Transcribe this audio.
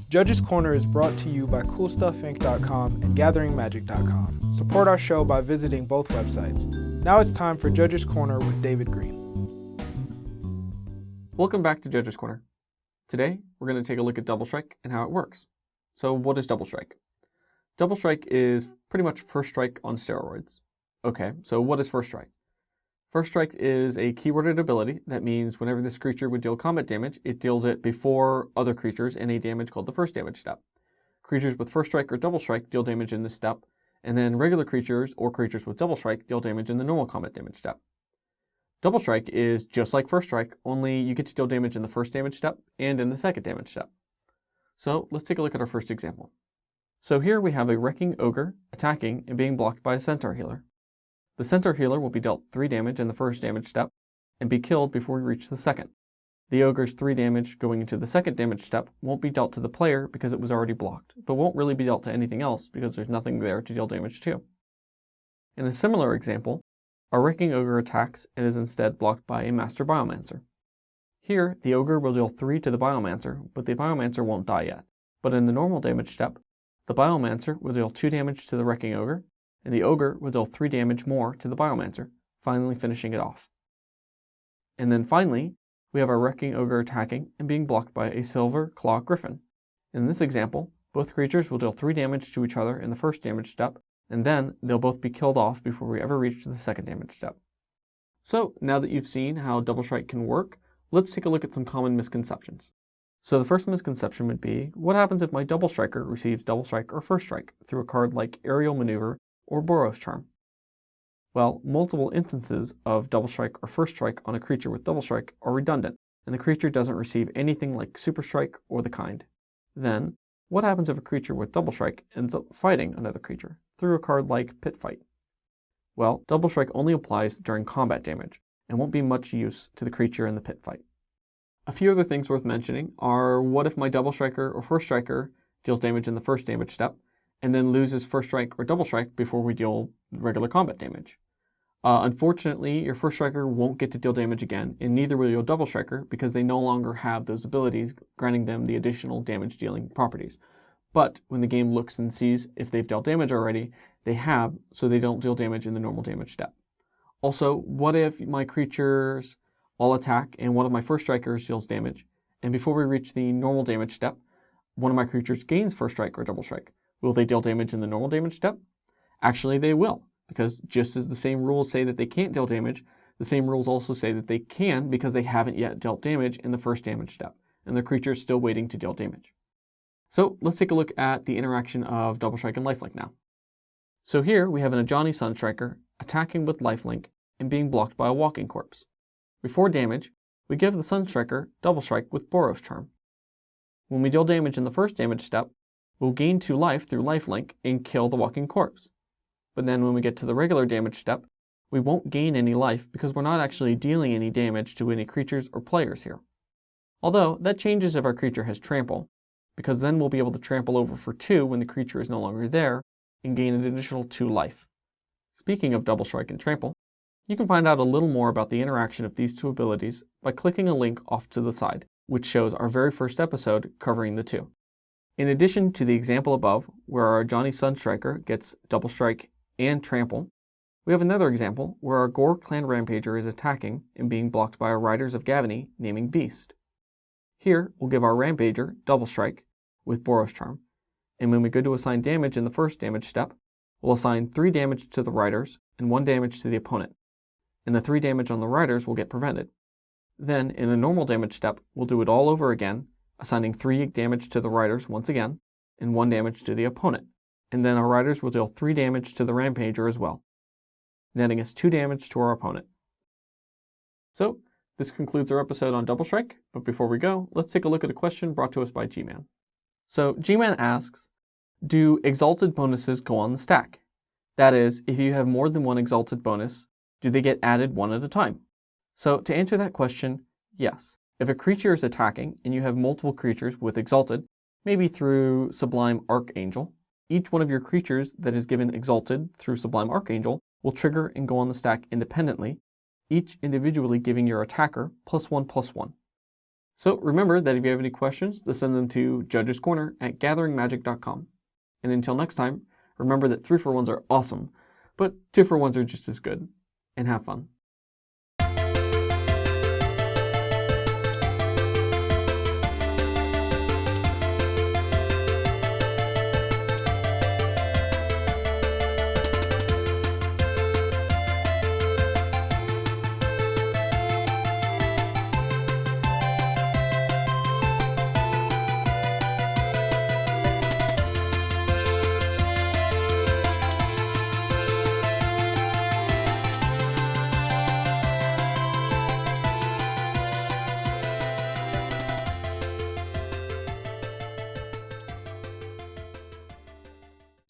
Judges Corner is brought to you by CoolStuffInc.com and gatheringmagic.com. Support our show by visiting both websites. Now it's time for Judges Corner with David Green. Welcome back to Judges Corner. Today, we're going to take a look at Double Strike and how it works. So what is Double Strike? Double Strike is pretty much First Strike on steroids. Okay, so what is First Strike? First Strike is a keyworded ability that means whenever this creature would deal combat damage, it deals it before other creatures in a damage called the first damage step. Creatures with First Strike or Double Strike deal damage in this step, and then regular creatures or creatures with Double Strike deal damage in the normal combat damage step. Double Strike is just like First Strike, only you get to deal damage in the first damage step and in the second damage step. So let's take a look at our first example. So here we have a Wrecking Ogre attacking and being blocked by a Centaur Healer. The Centaur Healer will be dealt 3 damage in the first damage step and be killed before we reach the second. The Ogre's 3 damage going into the second damage step won't be dealt to the player because it was already blocked, but won't really be dealt to anything else because there's nothing there to deal damage to. In a similar example, our Wrecking Ogre attacks and is instead blocked by a Master Biomancer. Here, the Ogre will deal 3 to the Biomancer, but the Biomancer won't die yet. But in the normal damage step, the Biomancer will deal 2 damage to the Wrecking Ogre, and the Ogre will deal 3 damage more to the Biomancer, finally finishing it off. And then finally, we have our Wrecking Ogre attacking and being blocked by a Silver Claw Griffin. In this example, both creatures will deal 3 damage to each other in the first damage step, and then they'll both be killed off before we ever reach the second damage step. So, now that you've seen how Double Strike can work, let's take a look at some common misconceptions. So the first misconception would be, what happens if my Double Striker receives Double Strike or First Strike through a card like Aerial Maneuver or Boros Charm? Well, multiple instances of Double Strike or First Strike on a creature with Double Strike are redundant, and the creature doesn't receive anything like Super Strike or the kind. Then, what happens if a creature with Double Strike ends up fighting another creature through a card like Pit Fight? Well, Double Strike only applies during combat damage, and won't be much use to the creature in the Pit Fight. A few other things worth mentioning are, what if my Double Striker or First Striker deals damage in the first damage step, and then loses First Strike or Double Strike before we deal regular combat damage? Unfortunately, your First Striker won't get to deal damage again, and neither will your Double Striker because they no longer have those abilities, granting them the additional damage-dealing properties. But when the game looks and sees if they've dealt damage already, they have, so they don't deal damage in the normal damage step. Also, what if my creatures all attack and one of my First Strikers deals damage, and before we reach the normal damage step, one of my creatures gains First Strike or Double Strike? Will they deal damage in the normal damage step? Actually, they will, because just as the same rules say that they can't deal damage, the same rules also say that they can because they haven't yet dealt damage in the first damage step, and the creature is still waiting to deal damage. So let's take a look at the interaction of Double Strike and Lifelink now. So here we have an Ajani Sunstriker attacking with Lifelink and being blocked by a Walking Corpse. Before damage, we give the Sunstriker Double Strike with Boros Charm. When we deal damage in the first damage step, we'll gain 2 life through Lifelink and kill the Walking Corpse. But then when we get to the regular damage step, we won't gain any life because we're not actually dealing any damage to any creatures or players here. Although, that changes if our creature has Trample, because then we'll be able to trample over for 2 when the creature is no longer there, and gain an additional 2 life. Speaking of Double Strike and Trample, you can find out a little more about the interaction of these 2 abilities by clicking a link off to the side, which shows our very first episode covering the 2. In addition to the example above, where our Ajani Sunstriker gets Double Strike and Trample, we have another example where our Gore Clan Rampager is attacking and being blocked by our Riders of Gavony naming Beast. Here, we'll give our Rampager Double Strike with Boros Charm, and when we go to assign damage in the first damage step, we'll assign 3 damage to the Riders and 1 damage to the opponent, and the 3 damage on the Riders will get prevented. Then, in the normal damage step, we'll do it all over again, assigning 3 damage to the Riders once again, and 1 damage to the opponent, and then our Riders will deal 3 damage to the Rampager as well, netting us 2 damage to our opponent. So, this concludes our episode on Double Strike, but before we go, let's take a look at a question brought to us by G-Man. So, G-Man asks, do exalted bonuses go on the stack? That is, if you have more than one exalted bonus, do they get added one at a time? So, to answer that question, yes. If a creature is attacking and you have multiple creatures with exalted, maybe through Sublime Archangel, each one of your creatures that is given exalted through Sublime Archangel will trigger and go on the stack independently, each individually giving your attacker +1/+1. So remember that if you have any questions, to send them to judgescorner@gatheringmagic.com. And until next time, remember that 3-for-1s are awesome, but 2-for-1s are just as good. And have fun.